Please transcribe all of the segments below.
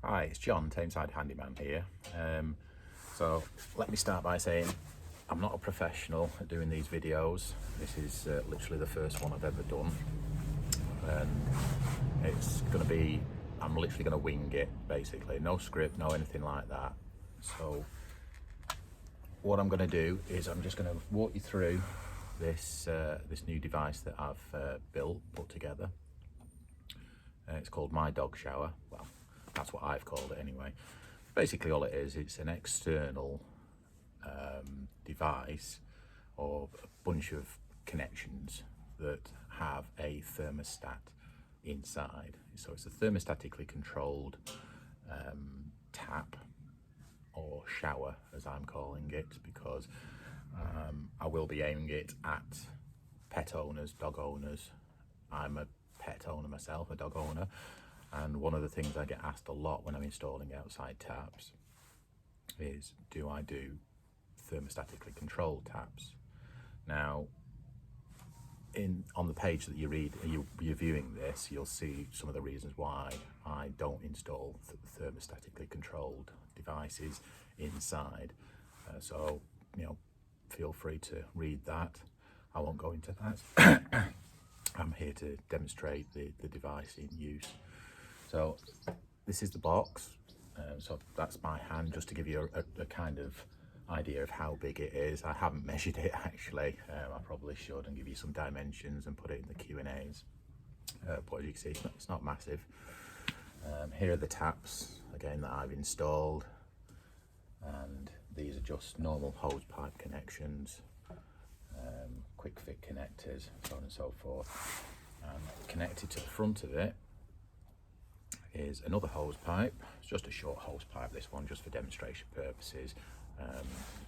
Hi, it's John, Tameside Handyman here. So let me start by saying I'm not a professional at doing these videos. This is literally the first one I've ever done. And it's going to be, I'm literally going to wing it basically. No script, no anything like that. So what I'm going to do is I'm just going to walk you through this new device that I've put together. It's called My Dog Shower. Well, that's what I've called it anyway. Basically all it is, it's an external device or a bunch of connections that have a thermostat inside. So it's a thermostatically controlled tap or shower, as I'm calling it, because I will be aiming it at pet owners, dog owners. I'm a pet owner myself, a dog owner, and one of the things I get asked a lot when I'm installing outside taps is, do I do thermostatically controlled taps? Now, on the page that you read, you're viewing this, you'll see some of the reasons why I don't install thermostatically controlled devices inside. So, feel free to read that. I won't go into that. I'm here to demonstrate the device in use. So this is the box. So that's my hand, just to give you a kind of idea of how big it is. I haven't measured it actually. I probably should and give you some dimensions and put it in the Q&As. But as you can see, it's not massive. Here are the taps again that I've installed, and these are just normal hose pipe connections, quick fit connectors, so on and so forth. And connected to the front of it is another hose pipe. It's just a short hose pipe, this one, just for demonstration purposes.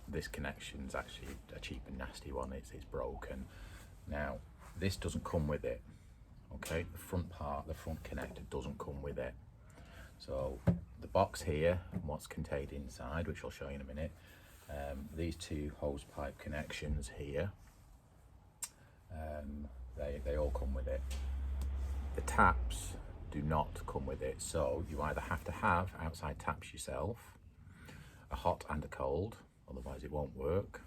This connection's actually a cheap and nasty one. It's broken. Now, this doesn't come with it. Okay, the front connector doesn't come with it. So the box here and what's contained inside, which I'll show you in a minute, these two hose pipe connections here, they all come with it. The taps do not come with it, so you either have to have outside taps yourself, a hot and a cold, otherwise it won't work,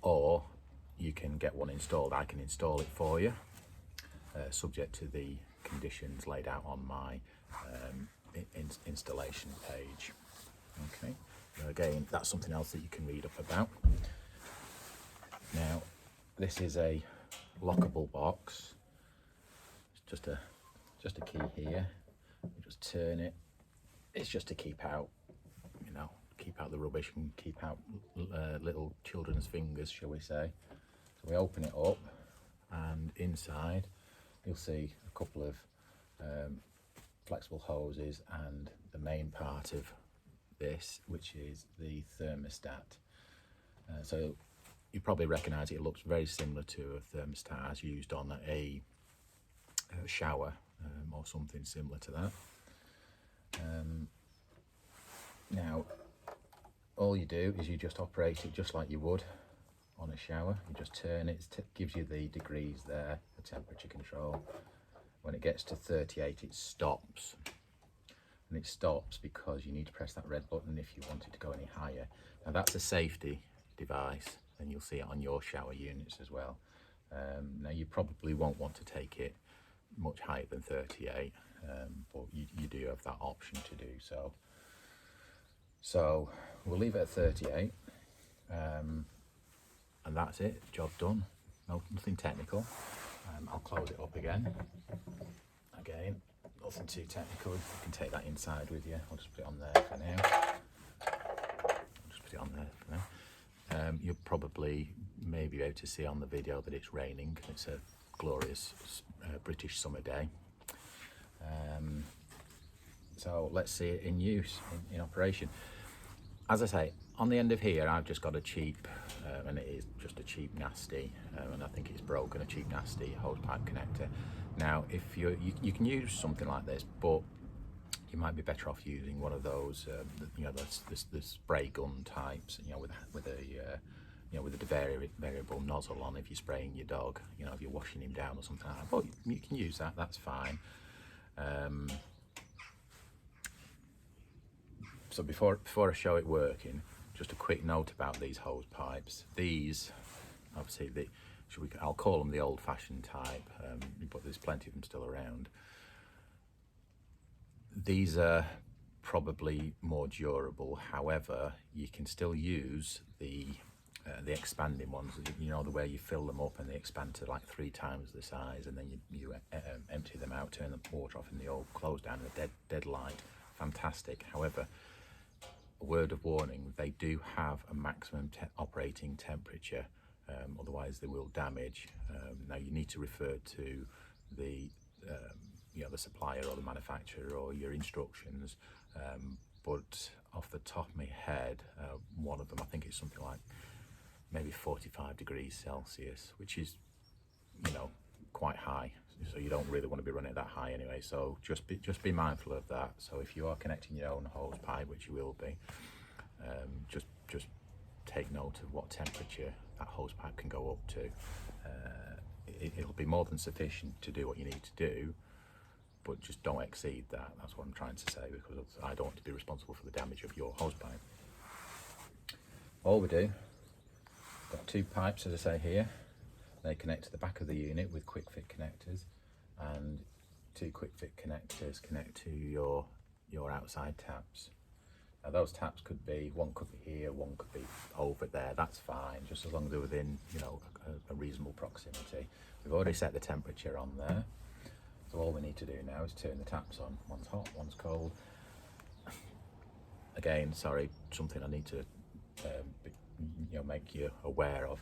or you can get one installed. I can install it for you, subject to the conditions laid out on my installation page. Okay, now again, that's something else that you can read up about. Now, this is a lockable box. It's just a key here. You just turn it. It's just to keep out the rubbish and keep out little children's fingers, shall we say. So we open it up, and inside you'll see a couple of flexible hoses and the main part of this, which is the thermostat. So you probably recognise it. It looks very similar to a thermostat as used on a shower or something similar to that. Now, all you do is you just operate it just like you would on a shower. You just turn it. It gives you the degrees there, the temperature control. When it gets to 38, it stops. And it stops because you need to press that red button if you want it to go any higher. Now, that's a safety device, and you'll see it on your shower units as well. Now, you probably won't want to take it much higher than 38, but you do have that option to do so. So we'll leave it at 38, and that's it, job done. Nothing technical. I'll close it up again, nothing too technical. You can take that inside with you. I'll just put it on there for now. You'll probably maybe be able to see on the video that it's raining. It's a glorious British summer day. So let's see it in use, in operation. As I say, on the end of here I've just got a cheap, and it is just a cheap nasty, and I think it's broken, a cheap nasty hose pipe connector. Now, if you can use something like this, but you might be better off using one of those, the spray gun types, with a variable nozzle on if you're spraying your dog, if you're washing him down or something like that. But you can use that, that's fine. So before I show it working, just a quick note about these hose pipes. These, obviously, I'll call them the old-fashioned type, but there's plenty of them still around. These are probably more durable. However, you can still use the expanding ones. You know, the way you fill them up and they expand to like 3 times the size, and then you empty them out, turn the water off, and they all close down in a dead light. Fantastic. However, a word of warning: they do have a maximum operating temperature. Otherwise, they will damage. Now, you need to refer to the the supplier or the manufacturer or your instructions. But off the top of my head, one of them, I think it's something like maybe 45 degrees Celsius, which is, quite high. So you don't really want to be running that high anyway. So just be mindful of that. So if you are connecting your own hose pipe, which you will be, just take note of what temperature that hose pipe can go up to. It'll be more than sufficient to do what you need to do, but just don't exceed that. That's what I'm trying to say, because I don't want to be responsible for the damage of your hose pipe. All we do, got 2 pipes, as I say here. They connect to the back of the unit with quick fit connectors, and 2 quick fit connectors connect to your outside taps. Now those taps could be, one could be here, one could be over there. That's fine, just as long as they're within a reasonable proximity. We've already set the temperature on there. So all we need to do now is turn the taps on. One's hot, one's cold. Again, sorry, something I need to make you aware of.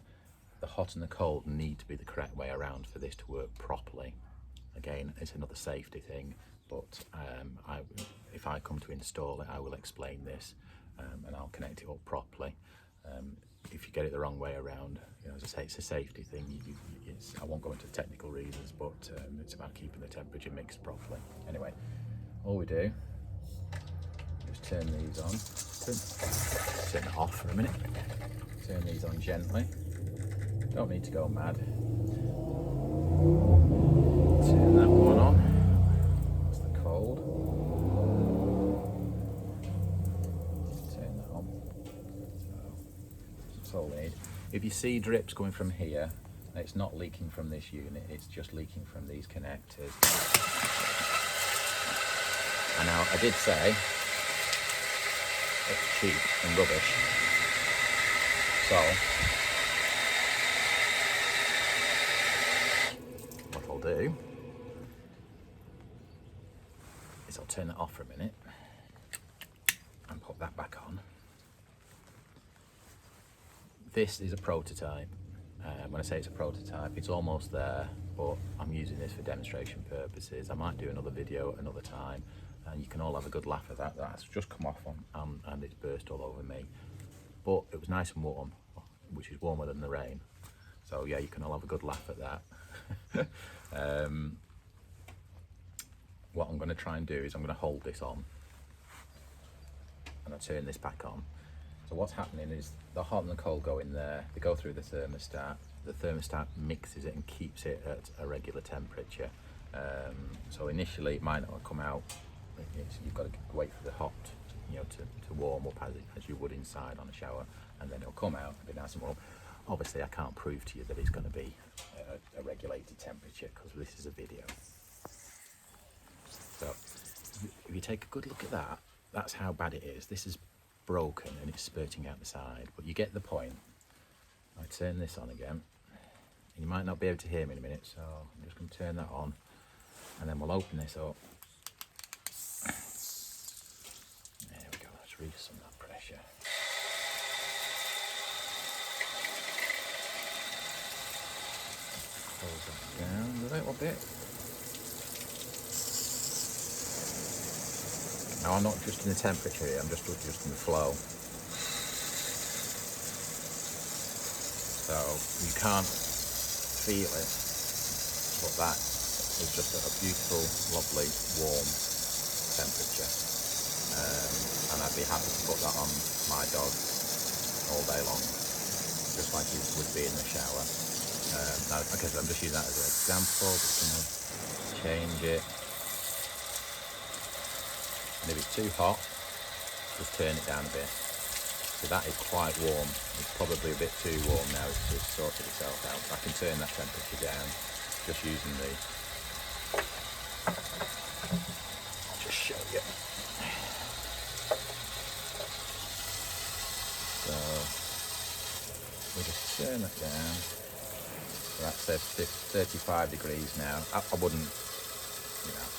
The hot and the cold need to be the correct way around for this to work properly. Again, it's another safety thing, but if I come to install it, I will explain this, and I'll connect it up properly. If you get it the wrong way around, as I say, it's a safety thing. I won't go into technical reasons, but it's about keeping the temperature mixed properly. Anyway, all we do, just turn these on. Turn it off for a minute. Turn these on gently. Don't need to go mad. Turn that one on. That's the cold. Turn that on. So that's all we need. If you see drips going from here, it's not leaking from this unit, it's just leaking from these connectors. And now, I did say it's cheap and rubbish. So, what I'll do is I'll turn it off for a minute and put that back on. This is a prototype. When I say it's a prototype, it's almost there, but I'm using this for demonstration purposes. I might do another video another time, and you can all have a good laugh at that. That's just come off and it's burst all over me. But it was nice and warm, which is warmer than the rain. So yeah, you can all have a good laugh at that. What I'm going to try and do is I'm going to hold this on, and I turn this back on. So what's happening is the hot and the cold go in there, they go through the thermostat mixes it and keeps it at a regular temperature. So initially it might not come out, you've got to wait for the hot to warm up as you would inside on a shower, and then it'll come out and be nice and warm. Obviously I can't prove to you that it's going to be a regulated temperature, because this is a video. So if you take a good look at that, that's how bad it is. This is broken and it's spurting out the side, but you get the point. I turn this on again, and you might not be able to hear me in a minute, so I'm just going to turn that on, and then we'll open this up. There we go, let's release some of that pressure. Close that down a little bit. Now I'm not just in the temperature here, I'm just in the flow. So you can't feel it, but that is just a beautiful, lovely, warm temperature. And I'd be happy to put that on my dog all day long, just like you would be in the shower. Now, okay, so I'm just using that as an example, just going to change it. And if it's too hot, just turn it down a bit. So that is quite warm. It's probably a bit too warm now. It's sorted itself out. I can turn that temperature down just using the... I'll just show you. So we just turn that down. So that says 35 degrees now. I wouldn't,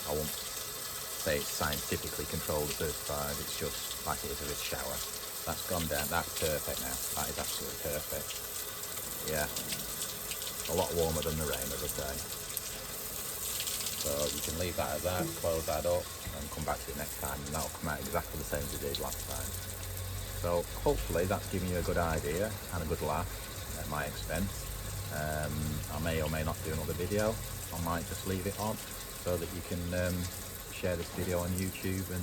I won't say it's scientifically controlled at 35. It's just like it is with a shower. That's gone down. That's perfect now. That is absolutely perfect. Yeah, a lot warmer than the rain, as I say. So you can leave that as that, close that up, and come back to it next time, and that'll come out exactly the same as it did last time. So hopefully that's giving you a good idea and a good laugh at my expense. I may or may not do another video. I might just leave it on so that you can share this video on YouTube and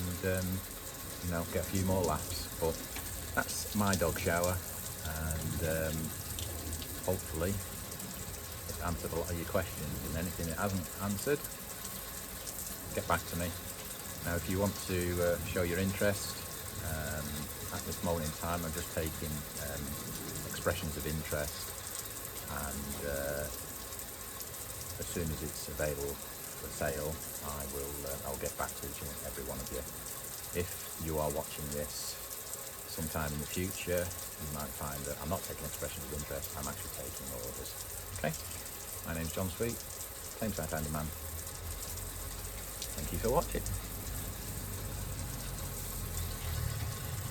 get a few more laughs. But that's my dog shower, and hopefully it's answered a lot of your questions, and anything it hasn't answered, get back to me. Now if you want to show your interest, at this moment in time I'm just taking expressions of interest, and as soon as it's available for sale I'll get back to each and every one of you. If you are watching this sometime in the future, you might find that I'm not taking expressions of interest, I'm actually taking orders. Okay, my name's John Sweet, Tameside Handyman. Thank you for watching.